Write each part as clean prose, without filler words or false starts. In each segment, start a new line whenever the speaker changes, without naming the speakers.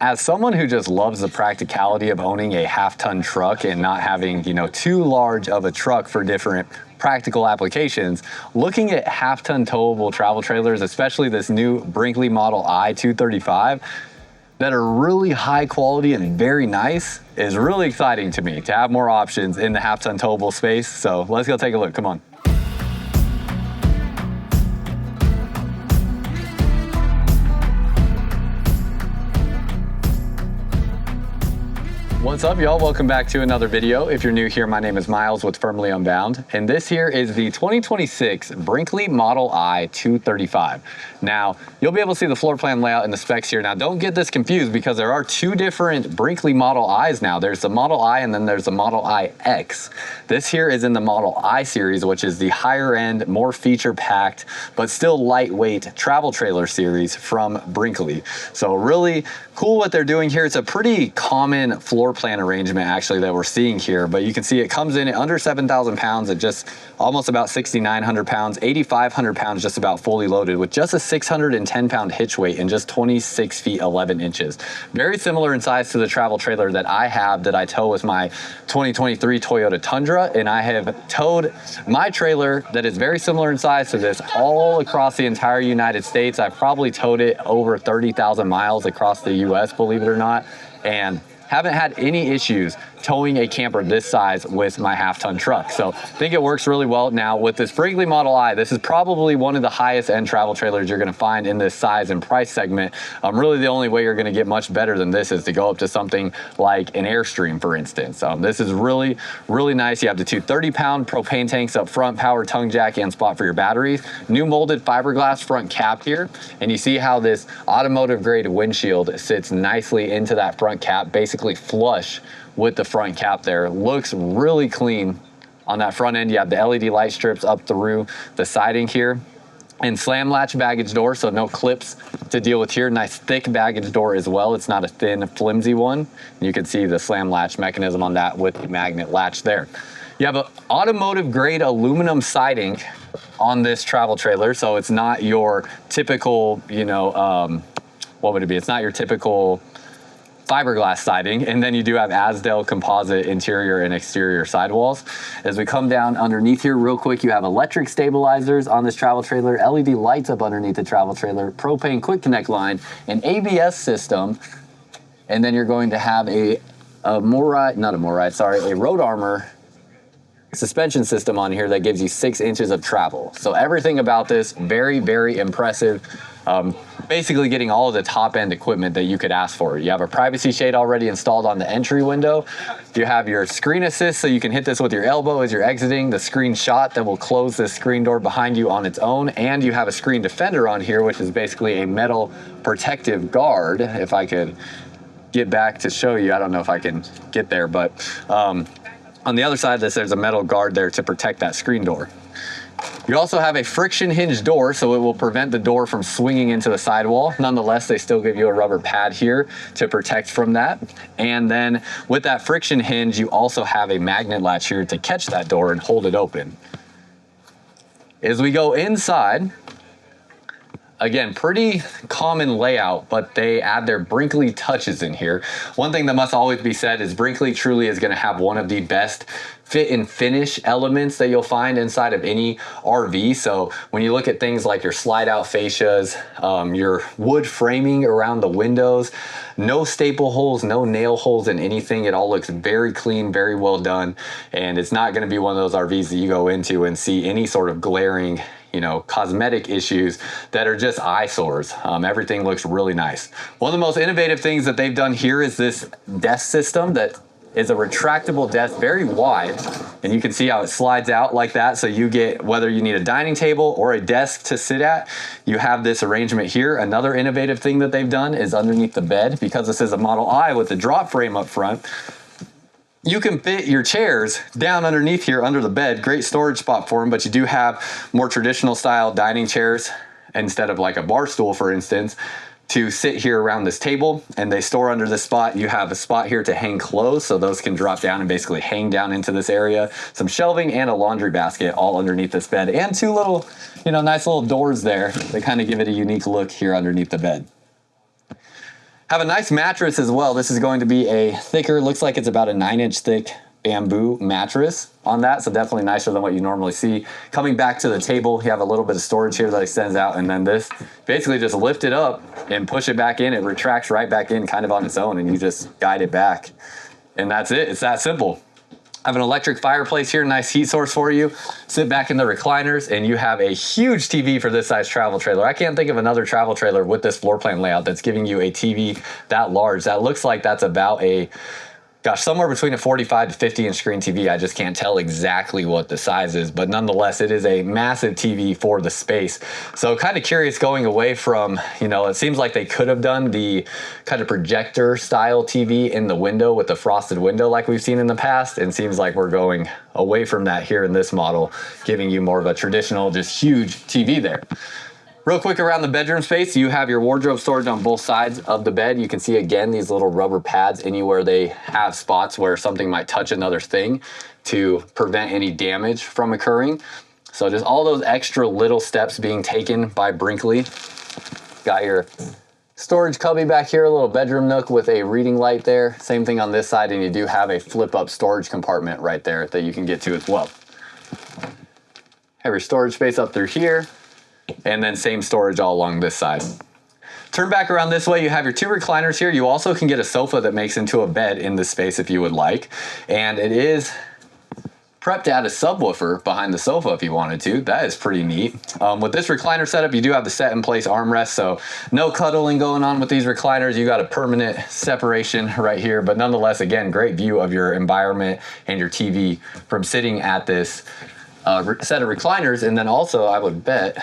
As someone who just loves the practicality of owning a half-ton truck and not having, too large of a truck for different practical applications, looking at half-ton towable travel trailers, especially this new Brinkley Model I 235, that are really high quality and very nice, is really exciting to me to have more options in the half-ton towable space. So let's go take a look, come on. What's up, y'all? Welcome back to another video. If you're new here, my name is Myles with Firmly Unbound, and this here is the 2026 Brinkley Model I 235. Now, you'll be able to see the floor plan layout and the specs here. Now, don't get this confused because there are two different Brinkley Model I's now. There's the Model I and then there's the Model I X. This here is in the Model I series, which is the higher end, more feature packed, but still lightweight travel trailer series from Brinkley. So really cool what they're doing here. It's a pretty common floor plan arrangement actually that we're seeing here, but you can see it comes in at under 7,000 pounds at just almost about 6,900 pounds, 8,500 pounds just about fully loaded with just a 610 pound hitch weight and just 26 feet 11 inches. Very similar in size to the travel trailer that I have that I tow with my 2023 Toyota Tundra, and I have towed my trailer that is very similar in size to this all across the entire United States. I've probably towed it over 30,000 miles across the US, believe it or not, and haven't had any issues towing a camper this size with my half-ton truck. So I think it works really well. Now with this Brinkley Model I, this is probably one of the highest end travel trailers you're gonna find in this size and price segment. Really the only way you're gonna get much better than this is to go up to something like an Airstream, for instance. This is really, really nice. You have the two 30-pound propane tanks up front, power tongue jack and spot for your batteries. New molded fiberglass front cap here. And you see how this automotive grade windshield sits nicely into that front cap, basically flush with the front cap there. Looks really clean on that front end. You have the LED light strips up through the siding here, and slam latch baggage door, so no clips to deal with here. Nice thick baggage door as well. It's not a thin, flimsy one. And you can see the slam latch mechanism on that with the magnet latch there. You have an automotive grade aluminum siding on this travel trailer, so it's not your typical, what would it be? It's not your typical fiberglass siding, and then you do have Azdel composite interior and exterior sidewalls. As we come down underneath here real quick, you have electric stabilizers on this travel trailer, LED lights up underneath the travel trailer, propane quick connect line, an ABS system, and then you're going to have a road armor suspension system on here that gives you 6 inches of travel. So everything about this, very, very impressive. Basically getting all of the top end equipment that you could ask for. You have a privacy shade already installed on the entry window. You have your screen assist, so you can hit this with your elbow as you're exiting, the screen shot that will close the screen door behind you on its own, and you have a screen defender on here, which is basically a metal protective guard. If I could get back to show you, I don't know if I can get there, but on the other side of this, there's a metal guard there to protect that screen door. You also have a friction hinge door, so it will prevent the door from swinging into the sidewall. Nonetheless, they still give you a rubber pad here to protect from that. And then with that friction hinge, you also have a magnet latch here to catch that door and hold it open. As we go inside, again, pretty common layout, but they add their Brinkley touches in here. One thing that must always be said is Brinkley truly is going to have one of the best fit and finish elements that you'll find inside of any RV. So when you look at things like your slide out fascias, your wood framing around the windows, no staple holes, no nail holes in anything. It all looks very clean, very well done. And it's not going to be one of those RVs that you go into and see any sort of glaring cosmetic issues that are just eyesores. Everything looks really nice. One of the most innovative things that they've done here is this desk system that is a retractable desk, very wide, and you can see how it slides out like that. So you get, whether you need a dining table or a desk to sit at, you have this arrangement here. Another innovative thing that they've done is underneath the bed, because this is a Model I with the drop frame up front, you can fit your chairs down underneath here under the bed. Great storage spot for them, but you do have more traditional style dining chairs instead of like a bar stool, for instance, to sit here around this table, and they store under this spot. You have a spot here to hang clothes, so those can drop down and basically hang down into this area. Some shelving and a laundry basket all underneath this bed, and two little, nice little doors there. They kind of give it a unique look here underneath the bed. Have a nice mattress as well. This is going to be a thicker, looks like it's about a 9-inch thick bamboo mattress on that, so definitely nicer than what you normally see. Coming back to the table, you have a little bit of storage here that extends out, and then this basically just lift it up and push it back in. It retracts right back in kind of on its own, and you just guide it back. And that's it. It's that simple. I have an electric fireplace here, nice heat source for you. Sit back in the recliners, and you have a huge TV for this size travel trailer. I can't think of another travel trailer with this floor plan layout that's giving you a TV that large. That looks like that's about a, gosh, somewhere between a 45 to 50 inch screen TV. I just can't tell exactly what the size is, but nonetheless, it is a massive TV for the space. So kind of curious going away from, you know, it seems like they could have done the kind of projector style TV in the window with the frosted window like we've seen in the past. And seems like we're going away from that here in this model, giving you more of a traditional, just huge TV there. Real quick around the bedroom space, you have your wardrobe storage on both sides of the bed. You can see again these little rubber pads anywhere they have spots where something might touch another thing to prevent any damage from occurring. So just all those extra little steps being taken by Brinkley. Got your storage cubby back here, a little bedroom nook with a reading light there. Same thing on this side, and you do have a flip up storage compartment right there that you can get to as well. Have your storage space up through here. And then same storage all along this side. Turn back around this way, you have your two recliners here. You also can get a sofa that makes into a bed in this space if you would like. And it is prepped to add a subwoofer behind the sofa if you wanted to. That is pretty neat. With this recliner setup, you do have the set in place armrest, so no cuddling going on with these recliners. You got a permanent separation right here, but nonetheless, again, great view of your environment and your TV from sitting at this set of recliners. And then also, I would bet,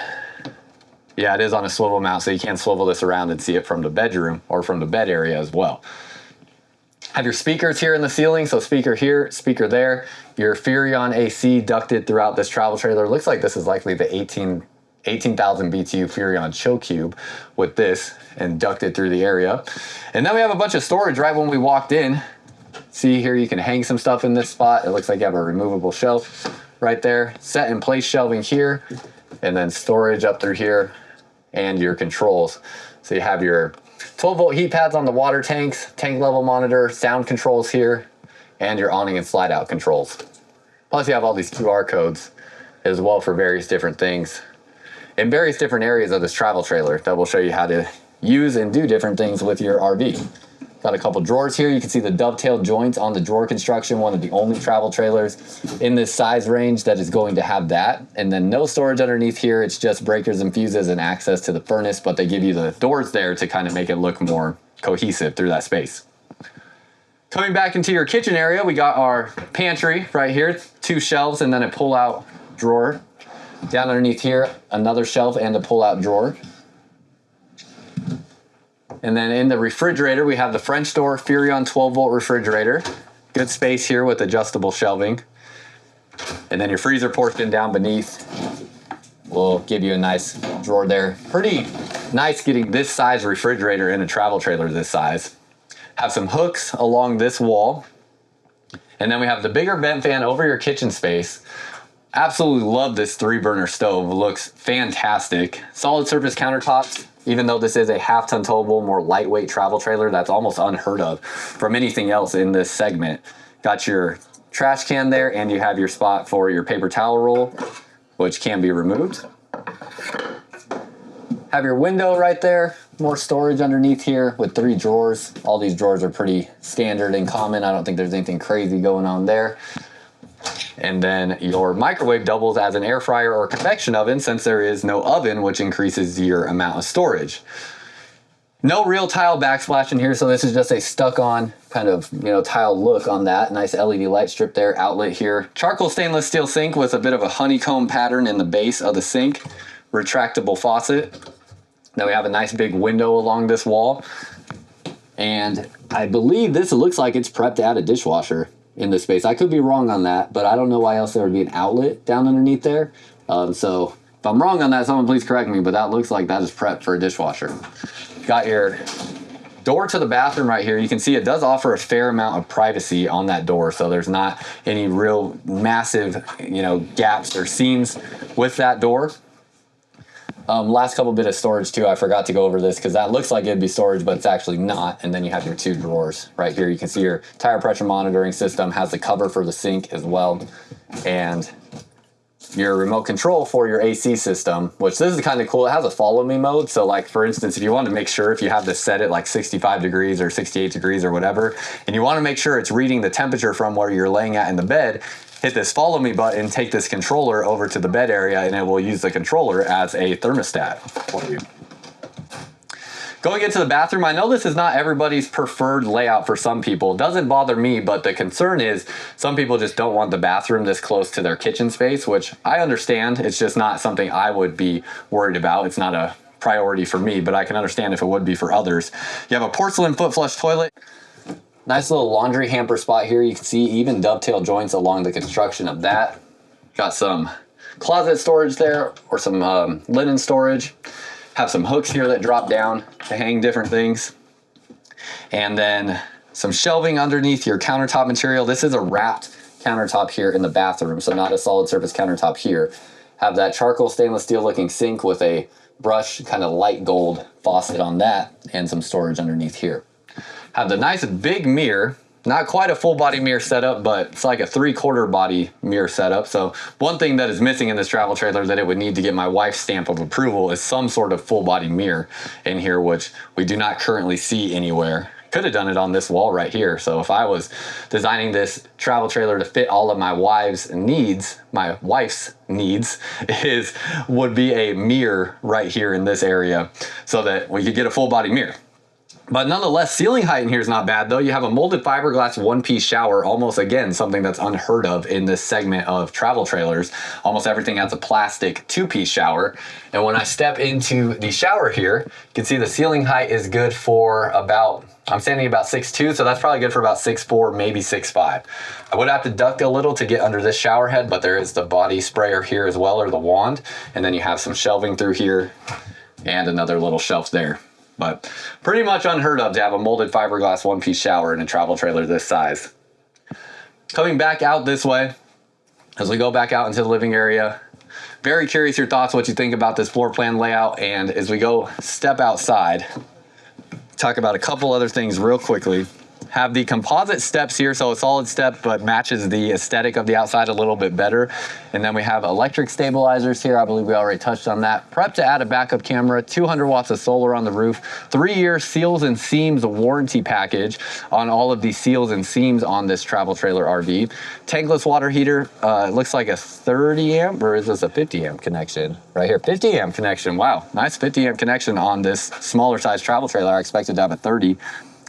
yeah, it is on a swivel mount, so you can swivel this around and see it from the bedroom or from the bed area as well. Have your speakers here in the ceiling, so speaker here, speaker there. Your Furrion AC ducted throughout this travel trailer. Looks like this is likely the 18,000 BTU Furrion chill cube with this and ducted through the area. And then we have a bunch of storage right when we walked in. See here, you can hang some stuff in this spot. It looks like you have a removable shelf right there. Set in place shelving here, and then storage up through here. And your controls. So you have your 12-volt heat pads on the water tanks, tank level monitor, sound controls here, and your awning and slide out controls. Plus you have all these QR codes as well for various different things in various different areas of this travel trailer that will show you how to use and do different things with your RV. Got a couple drawers here. You can see the dovetail joints on the drawer construction, one of the only travel trailers in this size range that is going to have that. And then no storage underneath here. It's just breakers and fuses and access to the furnace, but they give you the doors there to kind of make it look more cohesive through that space. Coming back into your kitchen area, we got our pantry right here, 2 shelves and then a pull-out drawer. Down underneath here, another shelf and a pull-out drawer. And then in the refrigerator, we have the French door Furrion 12-volt refrigerator. Good space here with adjustable shelving. And then your freezer portion down beneath will give you a nice drawer there. Pretty nice getting this size refrigerator in a travel trailer this size. Have some hooks along this wall. And then we have the bigger vent fan over your kitchen space. Absolutely love this 3-burner stove. Looks fantastic. Solid surface countertops. Even though this is a half-ton towable, more lightweight travel trailer, that's almost unheard of from anything else in this segment. Got your trash can there, and you have your spot for your paper towel roll, which can be removed. Have your window right there, more storage underneath here with 3 drawers. All these drawers are pretty standard and common. I don't think there's anything crazy going on there. And then your microwave doubles as an air fryer or convection oven since there is no oven, which increases your amount of storage. No real tile backsplash in here, so this is just a stuck-on kind of, tile look on that. Nice LED light strip there, outlet here. Charcoal stainless steel sink with a bit of a honeycomb pattern in the base of the sink. Retractable faucet. Then we have a nice big window along this wall. And I believe this looks like it's prepped to add a dishwasher in this space. I could be wrong on that, but I don't know why else there would be an outlet down underneath there. So if I'm wrong on that, someone please correct me, but that looks like that is prepped for a dishwasher. Got your door to the bathroom right here. You can see it does offer a fair amount of privacy on that door, so there's not any real massive, gaps or seams with that door. Last couple bit of storage too, I forgot to go over this because that looks like it'd be storage, but it's actually not. And then you have your 2 drawers right here. You can see your tire pressure monitoring system has the cover for the sink as well. And your remote control for your AC system, which this is kind of cool. It has a follow me mode. So like for instance, if you want to make sure if you have this set at like 65 degrees or 68 degrees or whatever, and you want to make sure it's reading the temperature from where you're laying at in the bed, hit this follow me button, take this controller over to the bed area, and it will use the controller as a thermostat for you. Going into the bathroom, I know this is not everybody's preferred layout for some people. It doesn't bother me, but the concern is some people just don't want the bathroom this close to their kitchen space, which I understand. It's just not something I would be worried about. It's not a priority for me, but I can understand if it would be for others. You have a porcelain foot flush toilet. Nice little laundry hamper spot here. You can see even dovetail joints along the construction of that. Got some closet storage there or some linen storage. Have some hooks here that drop down to hang different things. And then some shelving underneath your countertop material. This is a wrapped countertop here in the bathroom, so not a solid surface countertop here. Have that charcoal stainless steel looking sink with a brushed kind of light gold faucet on that and some storage underneath here. Have the nice big mirror, not quite a full body mirror setup, but it's like a 3/4 body mirror setup. So one thing that is missing in this travel trailer that it would need to get my wife's stamp of approval is some sort of full body mirror in here, which we do not currently see anywhere. Could have done it on this wall right here. So if I was designing this travel trailer to fit all of my wife's needs, would be a mirror right here in this area so that we could get a full body mirror. But nonetheless, ceiling height in here is not bad though. You have a molded fiberglass 1-piece shower, almost again, something that's unheard of in this segment of travel trailers. Almost everything has a plastic 2-piece shower. And when I step into the shower here, you can see the ceiling height is good for about, I'm standing about 6'2", so that's probably good for about 6'4", maybe 6'5". I would have to duck a little to get under this shower head, but there is the body sprayer here as well, or the wand. And then you have some shelving through here and another little shelf there. But pretty much unheard of to have a molded fiberglass 1-piece shower in a travel trailer this size. Coming back out this way, as we go back out into the living area, very curious your thoughts, what you think about this floor plan layout. And as we go step outside, talk about a couple other things real quickly. Have the composite steps here, so a solid step, but matches the aesthetic of the outside a little bit better. And then we have electric stabilizers here. I believe we already touched on that. Prep to add a backup camera, 200 watts of solar on the roof, 3-year seals and seams warranty package on all of the seals and seams on this travel trailer RV. Tankless water heater. It looks like a 30 amp, or is this a 50 amp connection? Right here, 50 amp connection. Wow, nice 50 amp connection on this smaller size travel trailer. I expected to have a 30.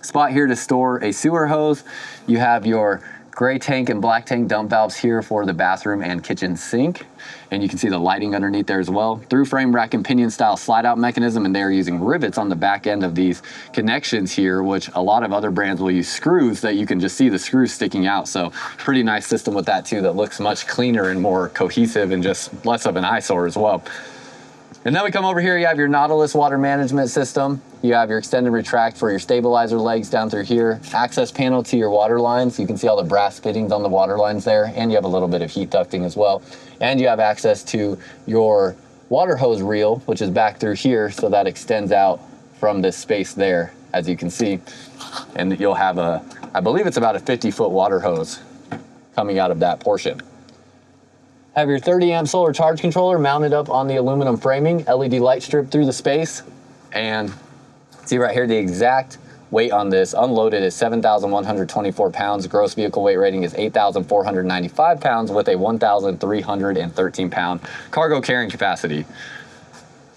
Spot here to store a sewer hose. You have your gray tank and black tank dump valves here for the bathroom and kitchen sink. And you can see the lighting underneath there as well. Through frame rack and pinion style slide out mechanism, and they're using rivets on the back end of these connections here, which a lot of other brands will use screws that you can just see the screws sticking out. So pretty nice system with that too, that looks much cleaner and more cohesive and just less of an eyesore as well. And then we come over here, you have your Nautilus water management system. You have your extend and retract for your stabilizer legs down through here. Access panel to your water lines. You can see all the brass fittings on the water lines there, and you have a little bit of heat ducting as well. And you have access to your water hose reel, which is back through here, so that extends out from this space there, as you can see. And you'll have a, I believe it's about a 50-foot water hose coming out of that portion. Have your 30 amp solar charge controller mounted up on the aluminum framing, LED light strip through the space. And see right here, the exact weight on this unloaded is 7,124 pounds. Gross vehicle weight rating is 8,495 pounds with a 1,313 pound cargo carrying capacity.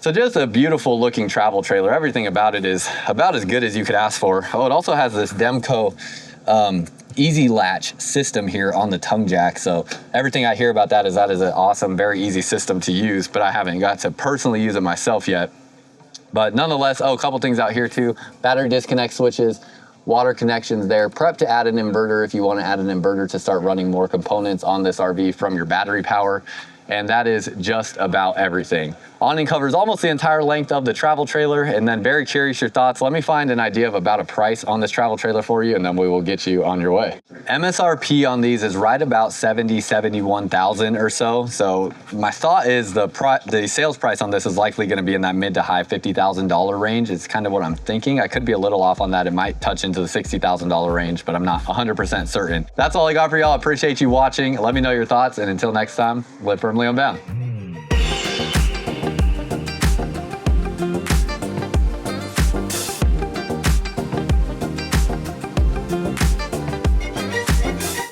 So just a beautiful looking travel trailer. Everything about it is about as good as you could ask for. Oh, it also has this Demco easy latch system here on the tongue jack. So everything I hear about that is an awesome, very easy system to use, but I haven't got to personally use it myself yet. But nonetheless, oh, a couple things out here too. Battery disconnect switches, water connections there. Prep to add an inverter if you want to add an inverter to start running more components on this RV from your battery power. and that is just about everything. Awning covers almost the entire length of the travel trailer, and then very curious your thoughts. Let me find an idea of about a price on this travel trailer for you, and then we will get you on your way. MSRP on these is right about 71,000 or so. So my thought is the sales price on this is likely going to be in that mid to high $50,000 range. It's kind of what I'm thinking. I could be a little off on that. It might touch into the $60,000 range, but I'm not 100% certain. That's all I got for y'all. I appreciate you watching. Let me know your thoughts, and until next time, live firmly unbound.